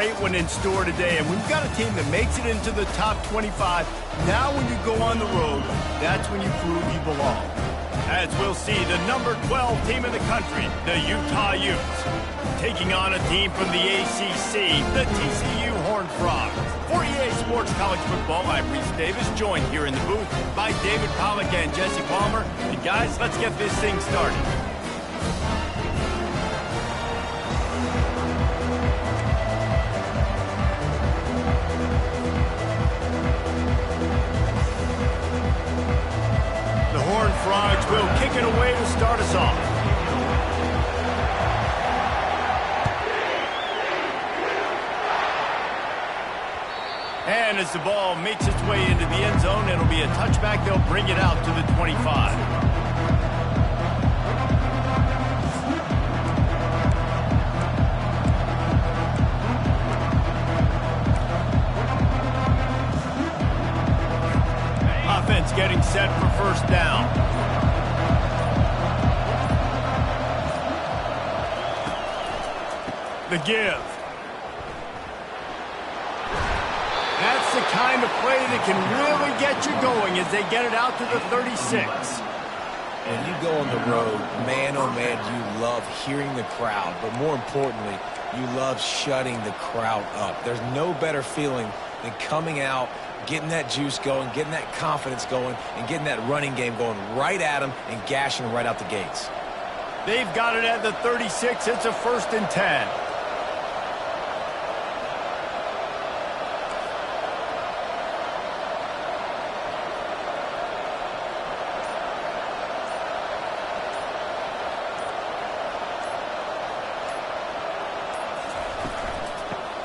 great one in store today, and we've got a team that makes it into the top 25. Now when you go on the road, that's when you prove you belong. As we'll see, the number 12 team in the country, the Utah Utes, taking on a team from the ACC, the TCU Horned Frogs. For EA Sports College Football, I'm Reese Davis, joined here in the booth by David Pollack and Jesse Palmer. And guys, let's get this thing started. Frogs will kick it away to start us off. And as the ball makes its way into the end zone, it'll be a touchback. They'll bring it out to the 25. Offense getting set for first down. The give. That's the kind of play that can really get you going as they get it out to the 36. When you go on the road, man, oh man, you love hearing the crowd. But more importantly, you love shutting the crowd up. There's no better feeling than coming out, getting that juice going, getting that confidence going, and getting that running game going right at them and gashing them right out the gates. They've got it at the 36. It's a 1st and 10.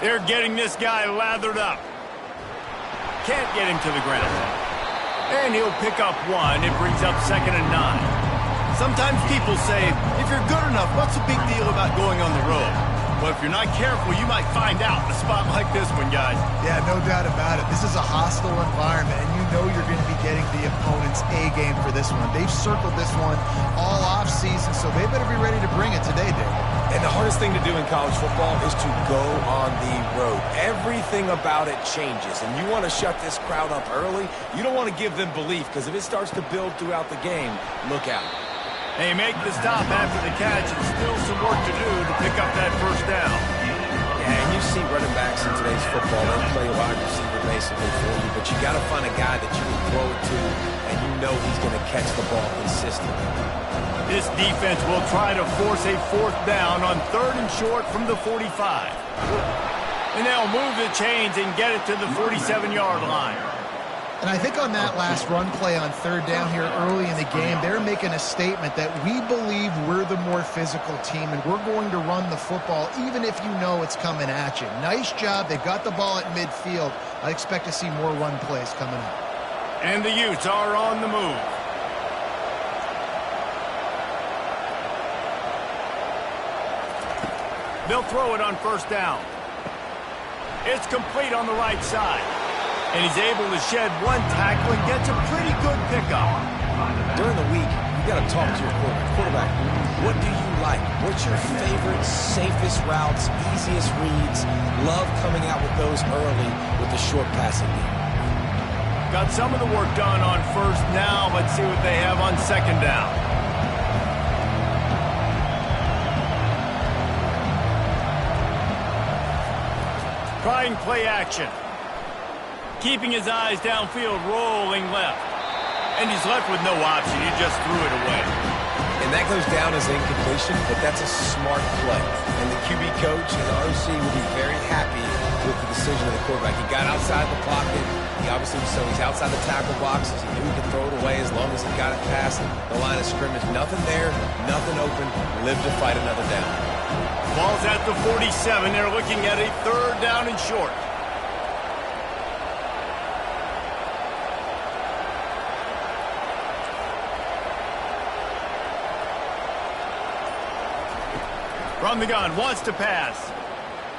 They're getting this guy lathered up. Can't get him to the ground. And he'll pick up one. It brings up 2nd and 9. Sometimes people say, if you're good enough, what's the big deal about going on the road? Well, if you're not careful, you might find out in a spot like this one, guys. Yeah, no doubt about it. This is a hostile environment, and you know you're going to be getting the opponent's A game for this one. They've circled this one all offseason, so they better be ready to bring it today, David. And the hardest thing to do in college football is to go on the road. Everything about it changes, and you want to shut this crowd up early. You don't want to give them belief, because if it starts to build throughout the game, look out. They make the stop after the catch, and still some work to do to pick up that first down. Yeah, and you see running backs in today's football, they'll play a wide receiver basically for you, but you got to find a guy that you can throw it to, and you know he's going to catch the ball consistently. This defense will try to force a 4th down on 3rd and short from the 45. And they'll move the chains and get it to the 47-yard line. And I think on that last run play on 3rd down here early in the game, they're making a statement that we believe we're the more physical team and we're going to run the football even if you know it's coming at you. Nice job. They've got the ball at midfield. I expect to see more run plays coming up. And the Utes are on the move. They'll throw it on 1st down. It's complete on the right side. And he's able to shed one tackle and gets a pretty good pickup. During the week, you got to talk to your quarterback. What do you like? What's your favorite, safest routes, easiest reads? Love coming out with those early with the short passing game. Got some of the work done on 1st now. Let's see what they have on 2nd down. Trying play action. Keeping his eyes downfield, rolling left. And he's left with no option. He just threw it away. And that goes down as incompletion, but that's a smart play. And the QB coach and the OC will be very happy with the decision of the quarterback. He got outside the pocket. He obviously, so he's outside the tackle boxes. He knew he could throw it away as long as he got it past the line of scrimmage. Nothing there, nothing open. Live to fight another down. Ball's at the 47. They're looking at a 3rd down and short. From the gun, wants to pass.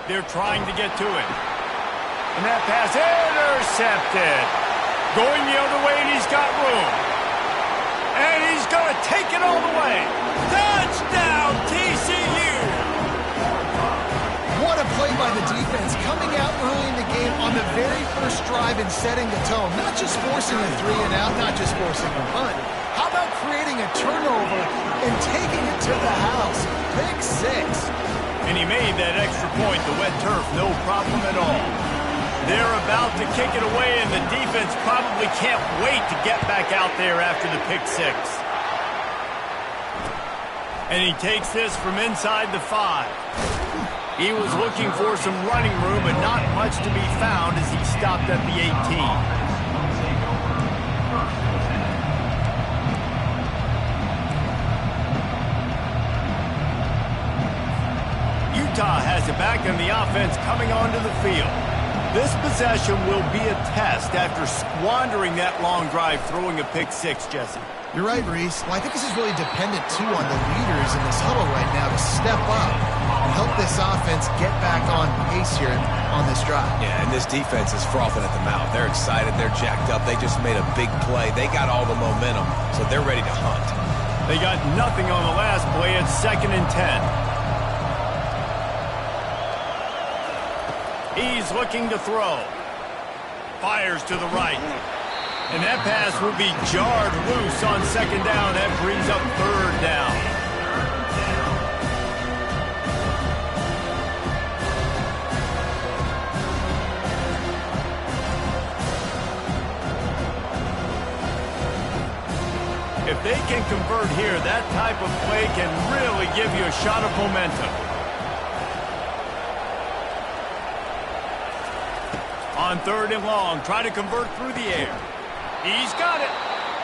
They're trying to get to it. And that pass intercepted. Going the other way, and he's got room. And he's going to take it all the way. Touchdown, TCU! What a play by by the defense, coming out early in the game on the very first drive and setting the tone. Not just forcing a 3 and out, not just forcing a punt. How about creating a turnover and taking it to the house? Pick 6. And he made that extra point, the wet turf, no problem at all. They're about to kick it away, and the defense probably can't wait to get back out there after the pick 6. And he takes this from inside the 5. He was looking for some running room, but not much to be found as he stopped at the 18. Utah has it back, and the offense coming onto the field. This possession will be a test after squandering that long drive, throwing a pick 6, Jesse. You're right, Reese. Well, I think this is really dependent, too, on the leaders in this huddle right now to step up and help this offense get back on pace here on this drive. Yeah, and this defense is frothing at the mouth. They're excited. They're jacked up. They just made a big play. They got all the momentum, so they're ready to hunt. They got nothing on the last play. It's 2nd and 10. He's looking to throw. Fires to the right. And that pass will be jarred loose on 2nd down. That brings up 3rd down. If they can convert here, that type of play can really give you a shot of momentum. On 3rd and long, try to convert through the air. He's got it.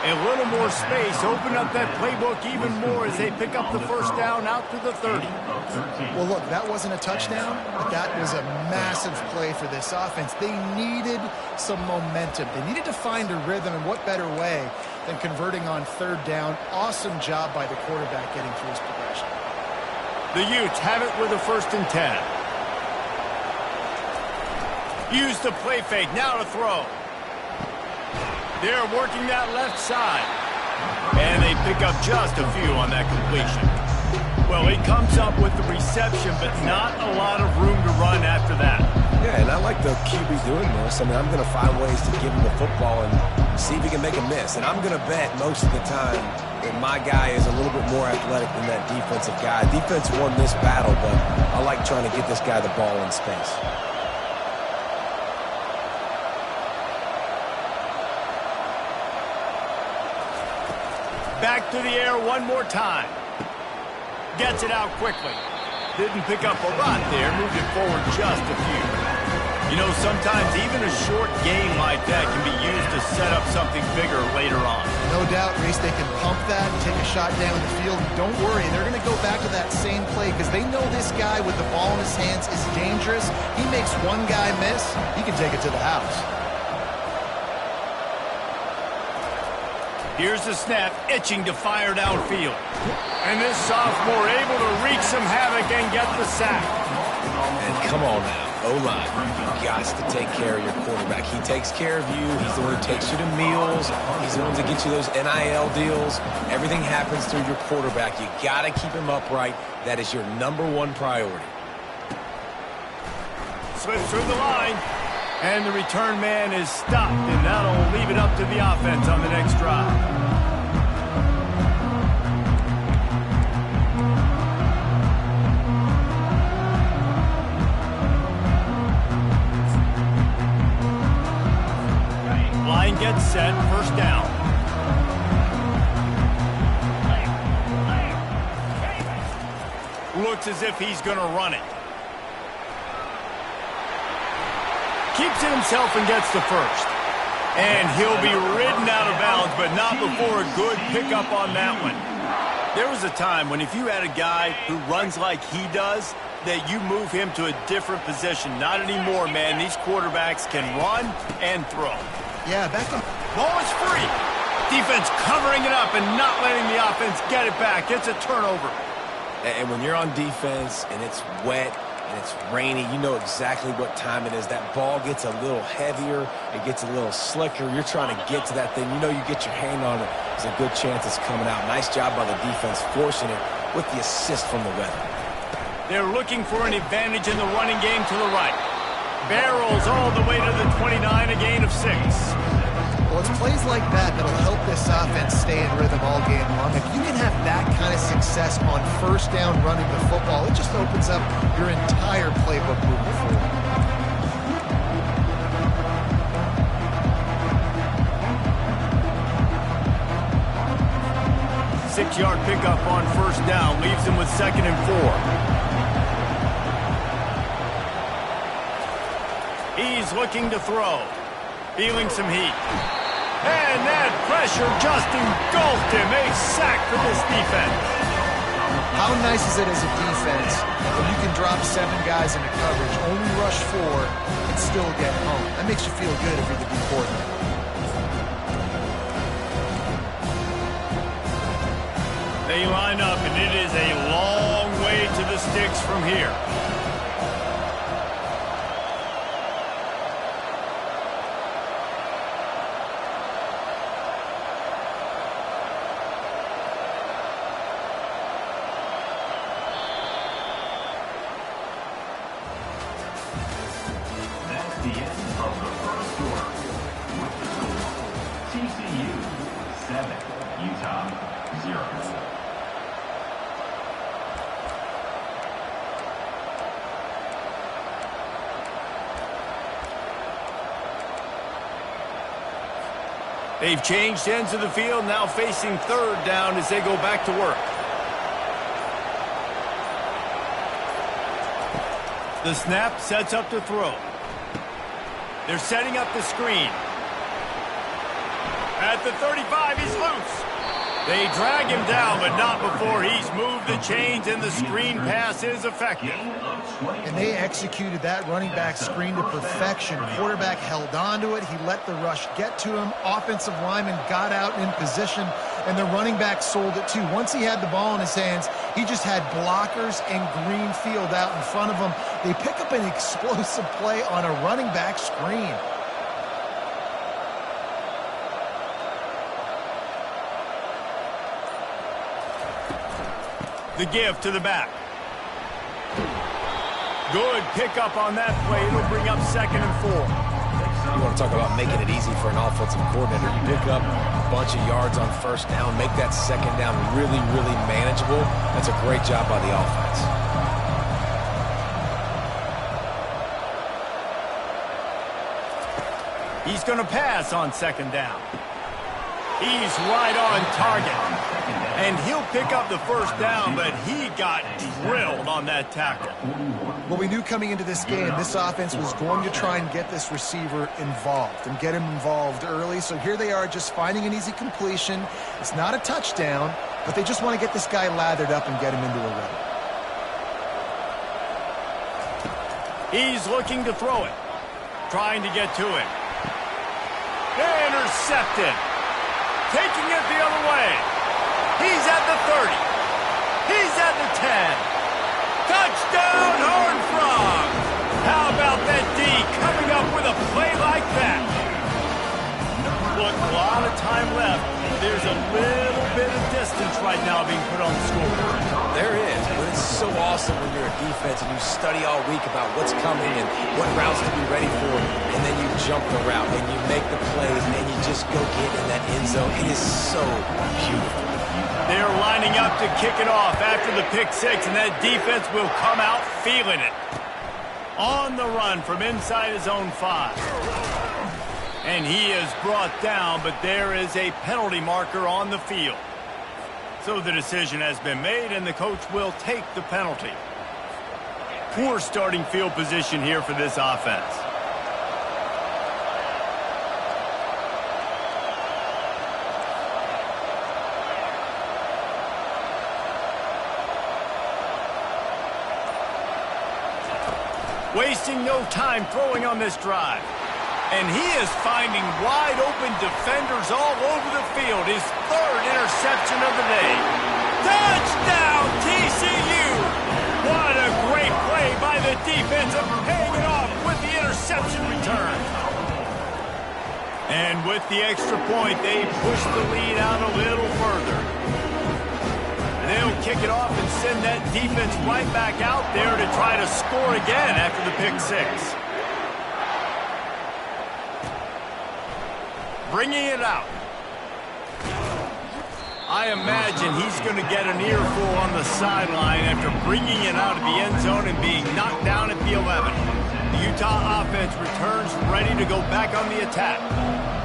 A little more space. Open up that playbook even more as they pick up the 1st down out to the 30. Well, look, that wasn't a touchdown, but that was a massive play for this offense. They needed some momentum. They needed to find a rhythm, and what better way than converting on 3rd down. Awesome job by the quarterback getting through his progression. The Utes have it with a 1st and 10. Use the play fake, now to throw. They're working that left side. And they pick up just a few on that completion. Well, he comes up with the reception, but not a lot of room to run after that. Yeah, and I like the QB doing this. I mean, I'm going to find ways to give him the football and see if he can make a miss. And I'm going to bet most of the time that my guy is a little bit more athletic than that defensive guy. Defense won this battle, but I like trying to get this guy the ball in space. Back to the air one more time. Gets it out quickly. Didn't pick up a lot there. Moved it forward just a few. You know, sometimes even a short gain like that can be used to set up something bigger later on. No doubt, Reese, they can pump that and take a shot down the field. Don't worry, they're going to go back to that same play because they know this guy with the ball in his hands is dangerous. He makes one guy miss, he can take it to the house. Here's the snap, itching to fire downfield. And this sophomore able to wreak some havoc and get the sack. And come on now, O-line, you've got to take care of your quarterback. He takes care of you. He's the one who takes you to meals. He's the one to get you those NIL deals. Everything happens through your quarterback. You got to keep him upright. That is your #1 priority. Slips through the line. And the return man is stopped, and that'll leave it up to the offense on the next drive. Line gets set, 1st down. Looks as if he's going to run it. Keeps it himself and gets the 1st. And he'll be ridden out of bounds, but not before a good pickup on that one. There was a time when if you had a guy who runs like he does, that you move him to a different position. Not anymore, man. These quarterbacks can run and throw. Yeah, back in... Ball is free. Defense covering it up and not letting the offense get it back. It's a turnover. And when you're on defense and it's wet, and it's rainy, you know exactly what time it is. That ball gets a little heavier. It gets a little slicker. You're trying to get to that thing. You know you get your hand on it. There's a good chance it's coming out. Nice job by the defense forcing it with the assist from the weather. They're looking for an advantage in the running game to the right. Barrels all the way to the 29, a gain of 6. Well, it's plays like that that'll help this offense stay in rhythm all game long. If you can have that kind of success on first down running the football, it just opens up your entire playbook moving forward. 6-yard pickup on first down leaves him with 2nd and 4. He's looking to throw. Feeling some heat. And that pressure just engulfed him. A sack for this defense. How nice is it as a defense when you can drop 7 guys into coverage, only rush 4, and still get home? That makes you feel good if you're the D coordinator. They line up, and it is a long way to the sticks from here. That's the end of the first quarter. With the score, TCU 7, Utah 0. They've changed ends of the field, now facing 3rd down as they go back to work. The snap sets up to throw. They're setting up the screen. At the 35, he's loose. They drag him down, but not before he's moved the chains, and the screen pass is effective. And they executed that running back screen to perfection. Quarterback held on to it. He let the rush get to him. Offensive lineman got out in position, and the running back sold it too. Once he had the ball in his hands, he just had blockers and green field out in front of him. They pick up an explosive play on a running back screen. The give to the back. Good pickup on that play. It'll bring up 2nd and 4. You want to talk about making it easy for an offensive coordinator. You pick up a bunch of yards on first down, make that 2nd down really, really manageable. That's a great job by the offense. He's going to pass on 2nd down. He's right on target. And he'll pick up the first down, but he got drilled on that tackle. Well, we knew coming into this game, this offense was going to try and get this receiver involved and get him involved early. So here they are just finding an easy completion. It's not a touchdown, but they just want to get this guy lathered up and get him into a rhythm. He's looking to throw it. Trying to get to it. Intercepted. Taking it the other way. He's at the 30. He's at the 10. Touchdown, Horned Frogs. How about that D coming up with a play like that? Look, a lot of time left. There's a little bit of distance right now being put on the scoreboard. There is, but it's so awesome when you're a defense and you study all week about what's coming and what routes to be ready for, and then you jump the route and you make the plays and you just go get in that end zone. It is so beautiful. They're lining up to kick it off after the pick 6, and that defense will come out feeling it. On the run from inside his own 5. And he is brought down, but there is a penalty marker on the field. So the decision has been made, and the coach will take the penalty. Poor starting field position here for this offense. Wasting no time throwing on this drive. And he is finding wide open defenders all over the field. His 3rd interception of the day. Touchdown, TCU! What a great play by the defense of paying it off with the interception return. And with the extra point, they push the lead out a little further. They'll kick it off and send that defense right back out there to try to score again after the pick six. Bringing it out. I imagine he's going to get an earful on the sideline after bringing it out of the end zone and being knocked down at the 11. The Utah offense returns ready to go back on the attack.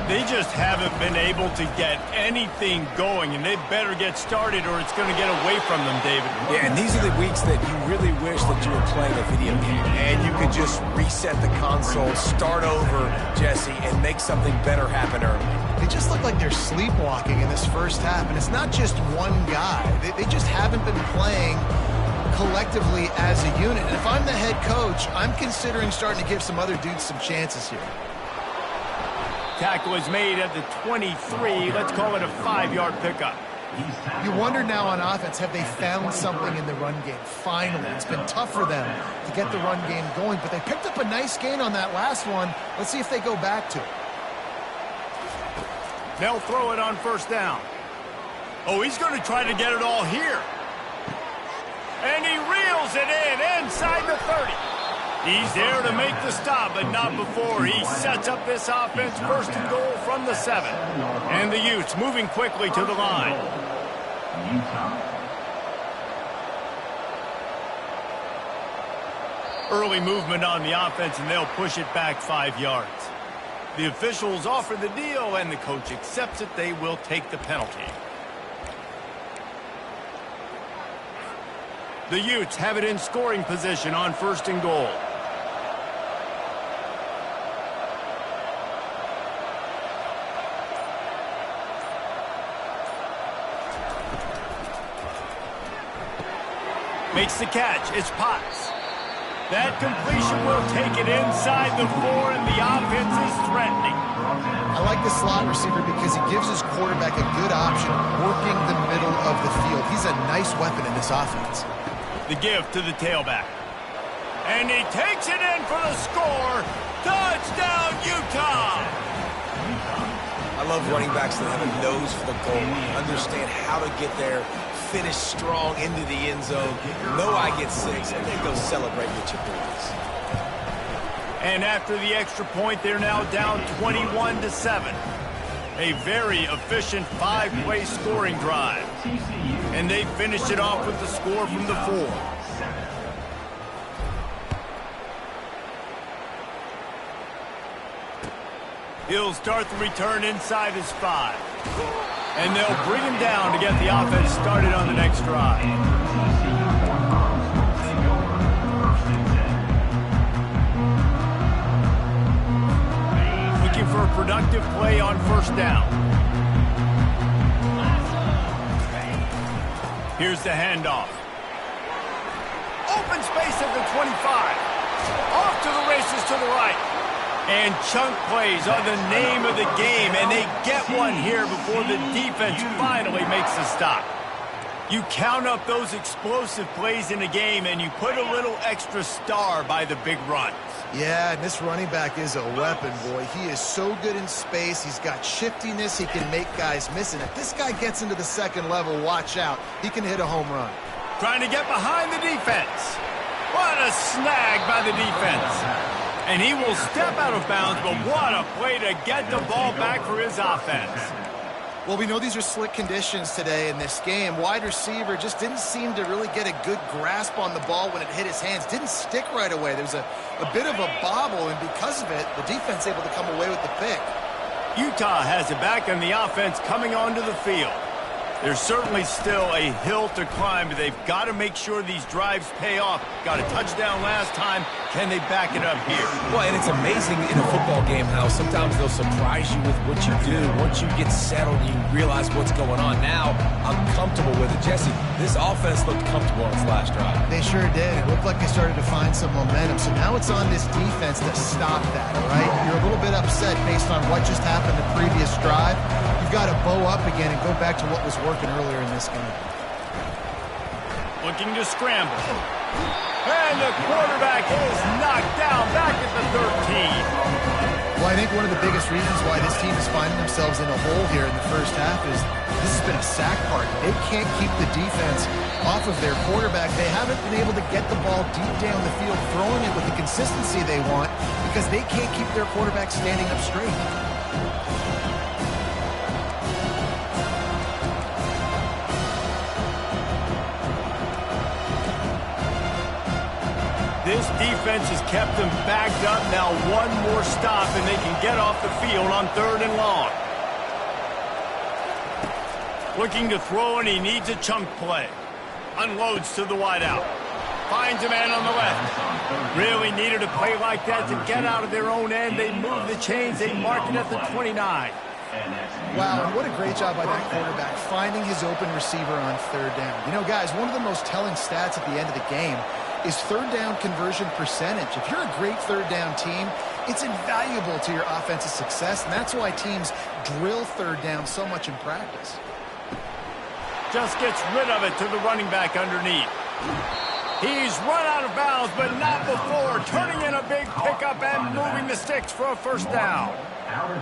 They just haven't been able to get anything going, and they better get started or it's going to get away from them, David. Yeah, and these are the weeks that you really wish that you were playing a video game and you could just reset the console, start over, Jesse, and make something better happen early. They just look like they're sleepwalking in this first half, and it's not just one guy. They just haven't been playing collectively as a unit. And if I'm the head coach, I'm considering starting to give some other dudes some chances here. Tackle is made at the 23. Let's call it a 5-yard pickup. You wonder now on offense, have they found something in the run game? Finally, it's been tough for them to get the run game going, but they picked up a nice gain on that last one. Let's see if they go back to it. They'll throw it on first down. Oh, he's going to try to get it all here. And he reels it in inside the 30. He's there to make the stop, but not before. He sets up this offense first and goal from the 7. And the Utes moving quickly to the line. Early movement on the offense, and they'll push it back 5 yards. The officials offer the deal, and the coach accepts it. They will take the penalty. The Utes have it in scoring position on first and goal. Makes the catch. It's Potts. That completion will take it inside the 4, and the offense is threatening. I like the slot receiver because he gives his quarterback a good option working the middle of the field. He's a nice weapon in this offense. The give to the tailback. And he takes it in for the score. Touchdown, Utah! I love running backs that have a nose for the goal, understand how to get there, finish strong into the end zone, know I get 6, and then go celebrate with your boys. And after the extra point, they're now down 21-7. A very efficient 5-play scoring drive. And they finished it off with the score from the 4. He'll start the return inside his 5. And they'll bring him down to get the offense started on the next drive. Looking for a productive play on first down. Here's the handoff. Open space at the 25. Off to the races to the right. And chunk plays are the name of the game, and they get one here before the defense finally makes a stop. You count up those explosive plays in a game, and you put a little extra star by the big runs. Yeah, and this running back is a weapon, boy. He is so good in space. He's got shiftiness. He can make guys miss it. If this guy gets into the second level, watch out. He can hit a home run. Trying to get behind the defense. What a snag by the defense. And he will step out of bounds, but what a play to get the ball back for his offense. Well, we know these are slick conditions today in this game. Wide receiver just didn't seem to really get a good grasp on the ball when it hit his hands. Didn't stick right away. There was a bit of a bobble, and because of it, the defense able to come away with the pick. Utah has it back, and the offense coming onto the field. There's certainly still a hill to climb, but they've got to make sure these drives pay off. Got a touchdown last time. Can they back it up here? Well, and it's amazing in a football game how sometimes they'll surprise you with what you do. Once you get settled, you realize what's going on. Now, I'm comfortable with it. Jesse, this offense looked comfortable on its last drive. They sure did. It looked like they started to find some momentum. So now it's on this defense to stop that, all right? You're a little bit upset based on what just happened the previous drive. You've got to bow up again and go back to what was working earlier in this game. Looking to scramble. And the quarterback is knocked down back at the 13. Well, I think one of the biggest reasons why this team is finding themselves in a hole here in the first half is this has been a sack party. They can't keep the defense off of their quarterback. They haven't been able to get the ball deep down the field, throwing it with the consistency they want because they can't keep their quarterback standing up straight. This defense has kept them backed up. Now one more stop, and they can get off the field on 3rd and long. Looking to throw, and he needs a chunk play. Unloads to the wideout. Finds a man on the left. Really needed a play like that to get out of their own end. They move the chains. They mark it at the 29. Wow, and what a great job by that quarterback, finding his open receiver on 3rd down. You know, guys, one of the most telling stats at the end of the game is 3rd down conversion percentage. If you're a great 3rd down team, it's invaluable to your offensive success, and that's why teams drill 3rd down so much in practice. Just gets rid of it to the running back underneath. He's run out of bounds, but not before turning in a big pickup and moving the sticks for a 1st down.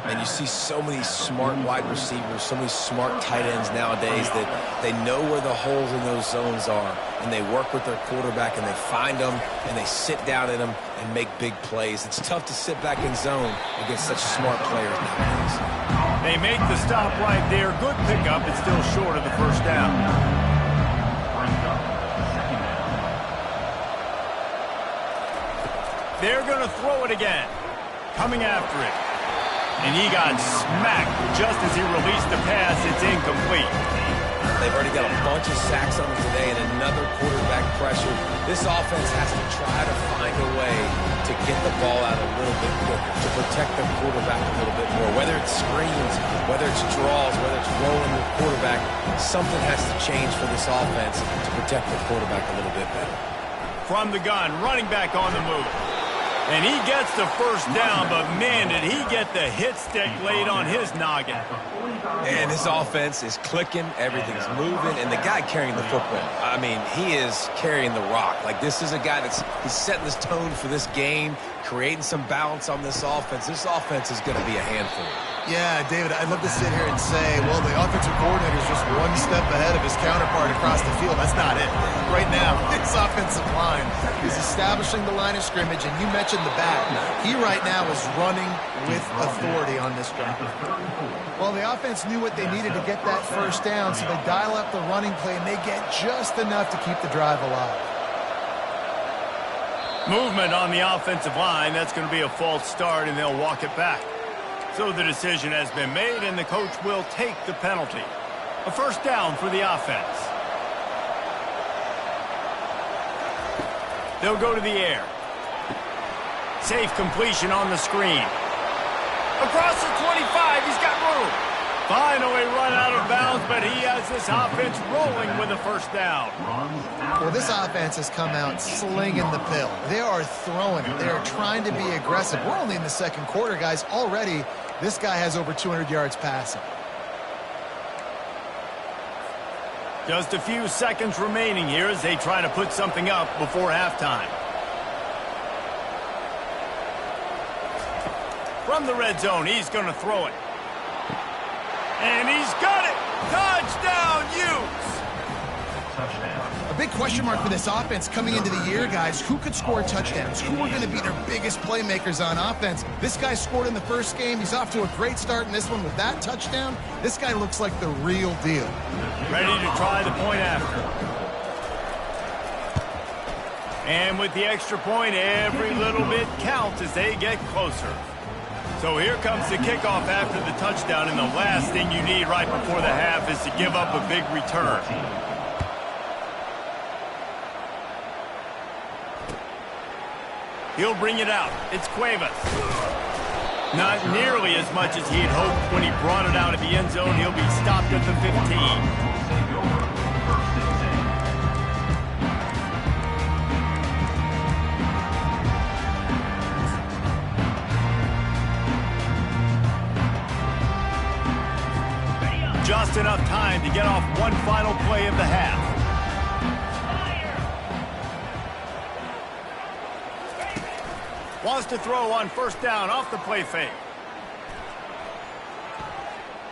And you see so many smart wide receivers, so many smart tight ends nowadays that they know where the holes in those zones are, and they work with their quarterback, and they find them, and they sit down in them and make big plays. It's tough to sit back in zone against such smart players nowadays. They make the stop right there. Good pickup. It's still short of the 1st down. They're going to throw it again. Coming after it. And he got smacked just as he released the pass. It's incomplete. They've already got a bunch of sacks on them today and another quarterback pressure. This offense has to try to find a way to get the ball out a little bit quicker, to protect the quarterback a little bit more. Whether it's screens, whether it's draws, whether it's rolling the quarterback, something has to change for this offense to protect the quarterback a little bit better. From the gun, running back on the move. And he gets the 1st down, but man, did he get the hit stick laid on his noggin. And his offense is clicking, everything's moving, and the guy carrying the football, I mean, he is carrying the rock. Like, this is a guy he's setting this tone for this game, creating some balance on this offense. This offense is going to be a handful. Yeah, David, I'd love to sit here and say, well, the offensive coordinator is just one step ahead of his counterpart across the field. That's not it. Right now, this offensive line is establishing the line of scrimmage, and you mentioned the back. He right now is running with authority on this drive. Well, the offense knew what they needed to get that 1st down, so they dial up the running play, and they get just enough to keep the drive alive. Movement on the offensive line. That's going to be a false start, and they'll walk it back. So the decision has been made, and the coach will take the penalty. A 1st down for the offense. They'll go to the air. Safe completion on the screen. Across the 25, he's got room. Finally run out of bounds, but he has this offense rolling with a 1st down. Well, this offense has come out slinging the pill. They are throwing it. They are trying to be aggressive. We're only in the 2nd quarter, guys. Already, this guy has over 200 yards passing. Just a few seconds remaining here as they try to put something up before halftime. From the red zone, he's going to throw it. And he's got it! Touchdown, Utes! A big question mark for this offense coming into the year, guys. Who could score touchdowns? Who are going to be their biggest playmakers on offense? This guy scored in the 1st game. He's off to a great start in this one with that touchdown. This guy looks like the real deal. Ready to try the point after. And with the extra point, every little bit counts as they get closer. So here comes the kickoff after the touchdown, and the last thing you need right before the half is to give up a big return. He'll bring it out. It's Cuevas. Not nearly as much as he had hoped when he brought it out of the end zone. He'll be stopped at the 15. Just enough time to get off one final play of the half. Wants to throw on 1st down off the play fake.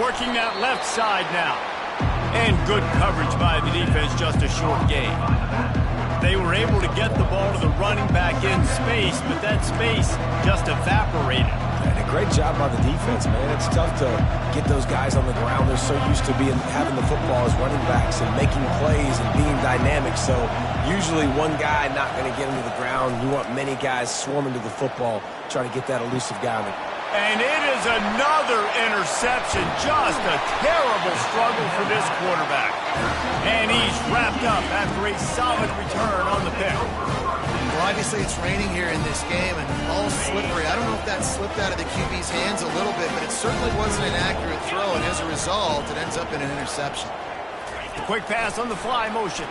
Working that left side now. And good coverage by the defense, just a short gain. They were able to get the ball to the running back in space, but that space just evaporated. And a great job by the defense, man. It's tough to get those guys on the ground. They're so used to having the football as running backs and making plays and being dynamic. So usually one guy not going to get into the ground. You want many guys swarming to the football, trying to get that elusive guy on the ground. And it is another interception. Just a terrible struggle for this quarterback. And he's wrapped up after a solid return on the pick. Well, obviously it's raining here in this game and all slippery. I don't know if that slipped out of the QB's hands a little bit, but it certainly wasn't an accurate throw, and as a result, it ends up in an interception. The quick pass on the fly motion.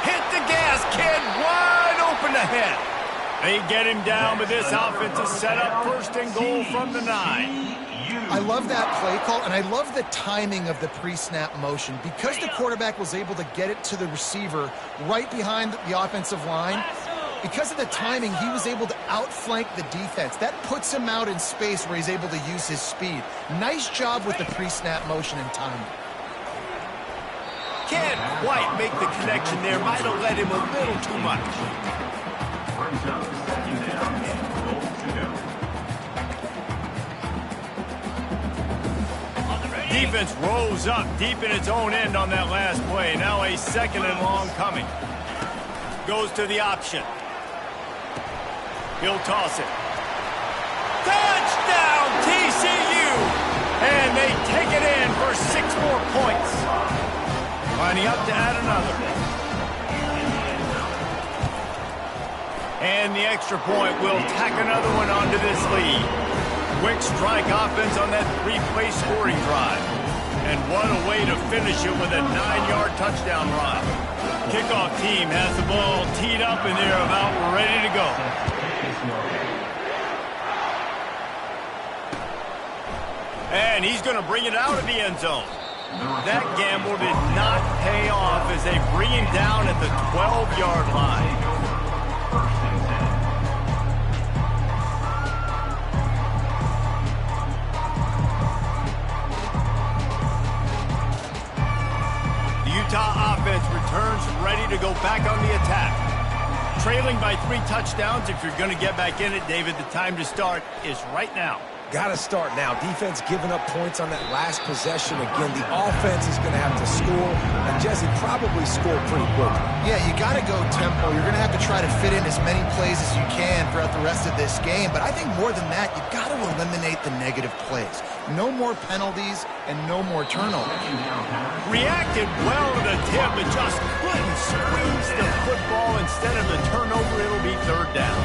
Hit the gas, kid. Wide open ahead. They get him down, but this offense is set up first and goal from the 9. I love that play call, and I love the timing of the pre-snap motion. Because the quarterback was able to get it to the receiver right behind the offensive line, because of the timing, he was able to outflank the defense. That puts him out in space where he's able to use his speed. Nice job with the pre-snap motion and timing. Can't quite make the connection there. Might have let him a little too much. Defense rose up deep in its own end on that last play. Now a second and long coming. Goes to the option. He'll toss it. Touchdown, TCU! And they take it in for 6 more points. Lining up to add another. And the extra point will tack another one onto this lead. Quick strike offense on that 3-play scoring drive. And what a way to finish it with a 9-yard touchdown run. Kickoff team has the ball teed up and they're about ready to go. And he's going to bring it out of the end zone. That gamble did not pay off as they bring him down at the 12-yard line. Utah offense returns ready to go back on the attack. Trailing by 3 touchdowns. If you're going to get back in it, David, the time to start is right now. Got to start now. Defense giving up points on that last possession. Again, the offense is going to have to score. And Jesse, probably score pretty quick. Yeah, you got to go tempo. You're going to have to try to fit in as many plays as you can throughout the rest of this game. But I think more than that, you've got to eliminate the negative plays. No more penalties and no more turnovers. Reacted well to the tip, but just couldn't squeeze the football. Instead of the turnover, it'll be 3rd down.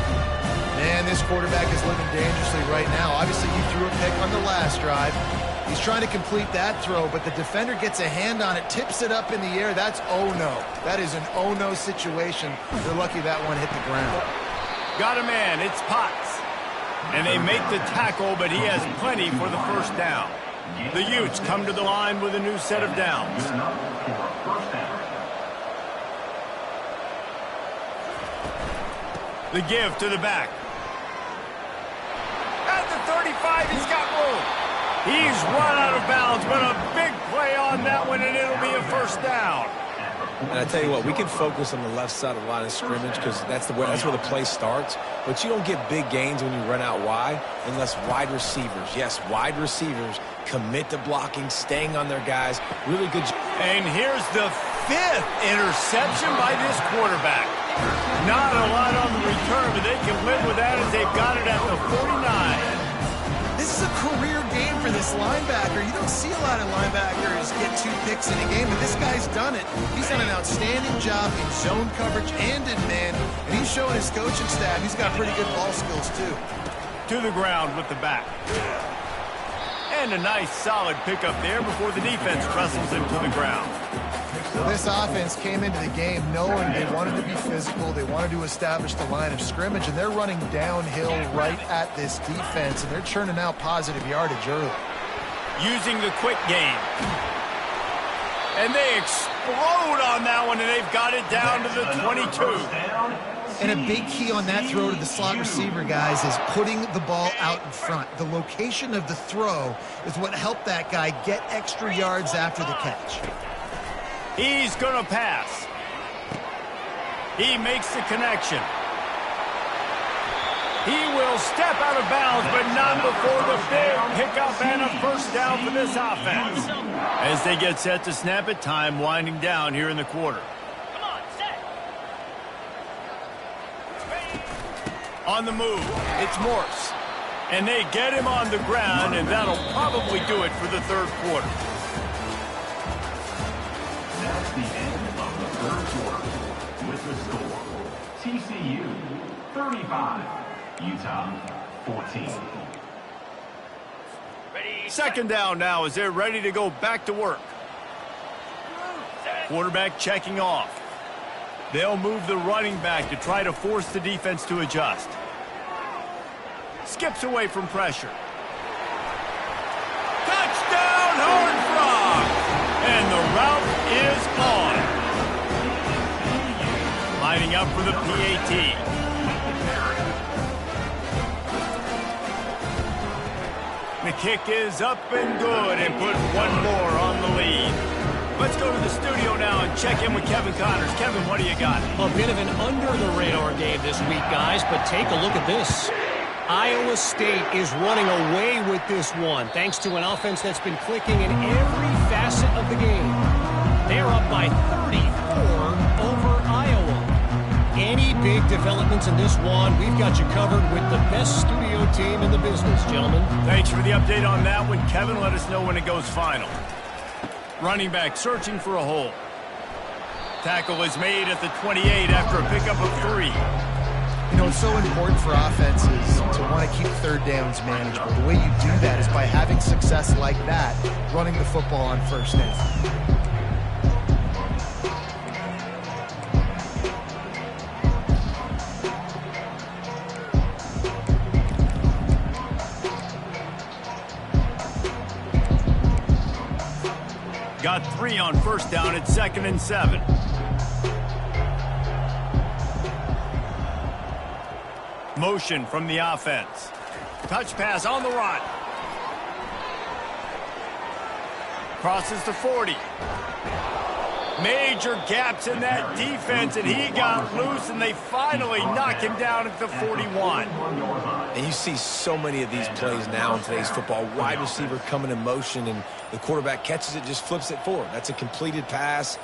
Man, this quarterback is living dangerously right now. Obviously, he threw a pick on the last drive. He's trying to complete that throw, but the defender gets a hand on it, tips it up in the air. That's oh-no. That is an oh-no situation. They're lucky that one hit the ground. Got a man. It's Potts. And they make the tackle, but he has plenty for the 1st down. The Utes come to the line with a new set of downs. The give to the back. At the 35, he's got room. He's run out of bounds, but a big play on that one, and it'll be a 1st down. And I tell you what, we can focus on the left side of the line of scrimmage because that's where the play starts. But you don't get big gains when you run out wide unless wide receivers, yes, wide receivers, commit to blocking, staying on their guys. Really good. And here's the 5th interception by this quarterback. Not a lot on the return, but they can live with that as they've got it at the 49. This is a career game for this linebacker. You don't see a lot of linebackers get 2 picks in a game, but this guy's done it. He's done an outstanding job in zone coverage and in man, and he's showing his coaching staff he's got pretty good ball skills too. To the ground with the back. And a nice solid pickup there before the defense wrestles him to the ground. This offense came into the game knowing they wanted to be physical, they wanted to establish the line of scrimmage, and they're running downhill right at this defense, and they're churning out positive yardage early. Using the quick game. And they explode on that one, and they've got it down to the 22. And a big key on that throw to the slot receiver, guys, is putting the ball out in front. The location of the throw is what helped that guy get extra yards after the catch. He's going to pass. He makes the connection. He will step out of bounds, but not before the big pickup and a first down for this offense. As they get set to snap it, time winding down here in the quarter. On the move, it's Morse. And they get him on the ground, and that'll probably do it for the third quarter. That's the end of the third quarter. With the score, TCU 35, Utah 14. Second down now as they're ready to go back to work. Quarterback checking off. They'll move the running back to try to force the defense to adjust. Skips away from pressure. Touchdown, Horned Frog! And the route is on. Lining up for the PAT. The kick is up and good and put one more on the lead. Let's go to the studio now and check in with Kevin Connors. Kevin, what do you got? A bit of an under-the-radar game this week, guys, but take a look at this. Iowa State is running away with this one, thanks to an offense that's been clicking in every facet of the game. They're up by 34 over Iowa. Any big developments in this one, we've got you covered with the best studio team in the business, gentlemen. Thanks for the update on that one, Kevin. Let us know when it goes final. Running back searching for a hole. Tackle is made at the 28 after a pickup of 3. You know, it's so important for offenses to want to keep third downs manageable. The way you do that is by having success like that, running the football on first down. Got 3 on first down at 2nd and 7. Motion from the offense. Touch pass on the run. Crosses the 40. Major gaps in that defense, and he got loose, and they finally knock him down at the 41. And you see so many of these plays now in today's football. Wide receiver coming in motion, and the quarterback catches it, just flips it forward. That's a completed pass.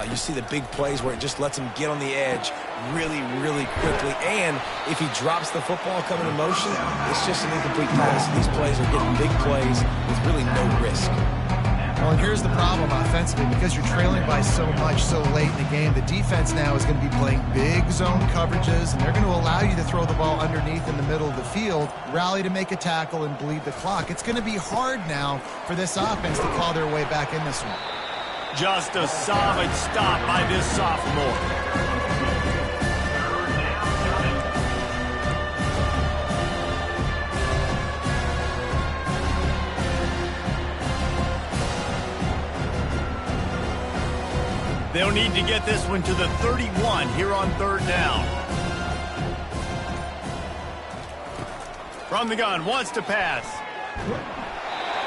You see the big plays where it just lets him get on the edge really, really quickly. And if he drops the football coming in motion, it's just an incomplete pass. These plays are getting big plays with really no risk. Well, and here's the problem offensively. Because you're trailing by so much so late in the game, the defense now is going to be playing big zone coverages, and they're going to allow you to throw the ball underneath in the middle of the field, rally to make a tackle, and bleed the clock. It's going to be hard now for this offense to claw their way back in this one. Just a solid stop by this sophomore. They'll need to get this one to the 31 here on third down. From the gun, wants to pass.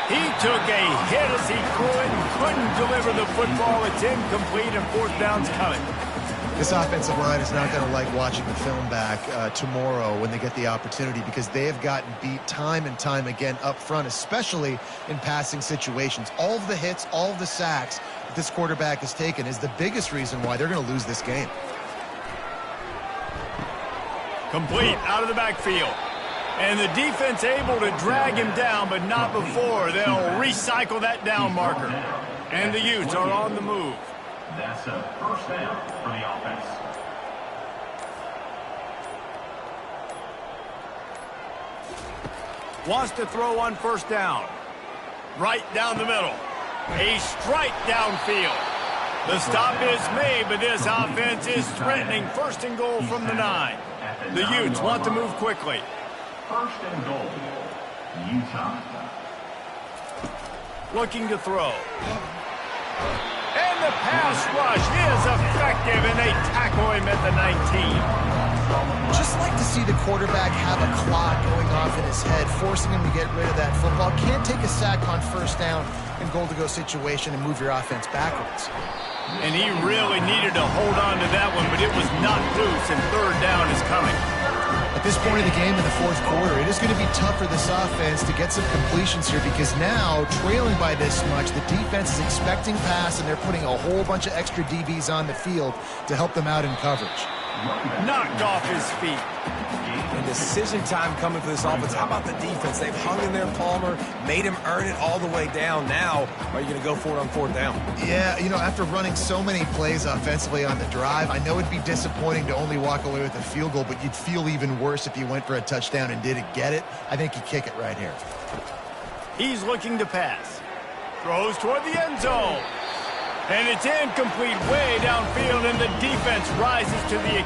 He took a hit as he threw it and couldn't deliver the football. It's incomplete and fourth down's coming. This offensive line is not going to like watching the film back tomorrow when they get the opportunity, because they have gotten beat time and time again up front, especially in passing situations. All of the hits, all of the sacks that this quarterback has taken is the biggest reason why they're going to lose this game. Complete out of the backfield. And the defense able to drag him down, but not before. They'll recycle that down marker. And the Utes are on the move. That's a first down for the offense. Wants to throw on first down. Right down the middle. A strike downfield. The stop is made, but this offense is threatening first and goal from the 9. The Utes want to move quickly. First and goal, Utah. Looking to throw. And the pass rush is effective, and they tackle him at the 19. see the quarterback have a clock going off in his head, forcing him to get rid of that football. Can't take a sack on first down in goal-to-go situation and move your offense backwards. And he really needed to hold on to that one, but it was not loose, and third down is coming. At this point in the game in the fourth quarter, it is going to be tough for this offense to get some completions here because now, trailing by this much, the defense is expecting pass, and they're putting a whole bunch of extra DBs on the field to help them out in coverage. Knocked off his feet. And decision time coming for this offense. How about the defense? They've hung in there, Palmer, made him earn it all the way down. Now, are you going to go for it on fourth down? Yeah, you know, after running so many plays offensively on the drive, I know it'd be disappointing to only walk away with a field goal, but you'd feel even worse if you went for a touchdown and didn't get it. I think you kick it right here. He's looking to pass. Throws toward the end zone. And it's incomplete way downfield, and the defense rises to the...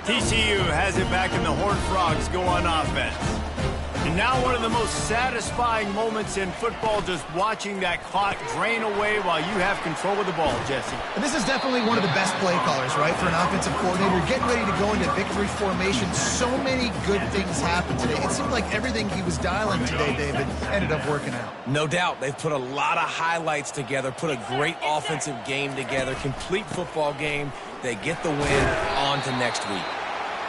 TCU has it back, and the Horned Frogs go on offense. And now one of the most satisfying moments in football, just watching that clock drain away while you have control of the ball, Jesse. And this is definitely one of the best play callers, right, for an offensive coordinator. Getting ready to go into victory formation. So many good things happened today. It seemed like everything he was dialing today, David, ended up working out. No doubt. They've put a lot of highlights together, put a great offensive game together, complete football game. They get the win on to next week.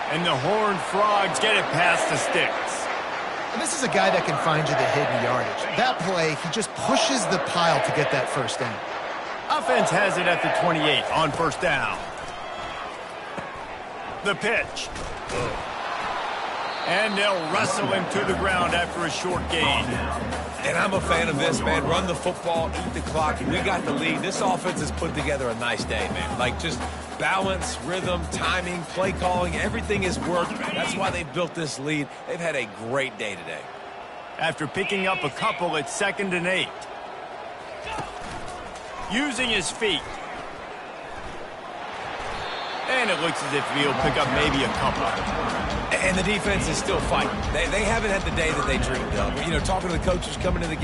And the Horned Frogs get it past the sticks. And this is a guy that can find you the hidden yardage. That play, he just pushes the pile to get that first down. Offense has it at the 28 on first down. The pitch. And they'll wrestle him to the ground after a short gain. And I'm a fan of this, man. Run the football, eat the clock. We got the lead. This offense has put together a nice day, man. Like, just balance, rhythm, timing, play calling, everything has worked. That's why they built this lead. They've had a great day today. After picking up a couple, it's 2nd and 8. Using his feet. And it looks as if he'll pick up maybe a couple. And the defense is still fighting. They haven't had the day that they dreamed of. You know, talking to the coaches coming to the game.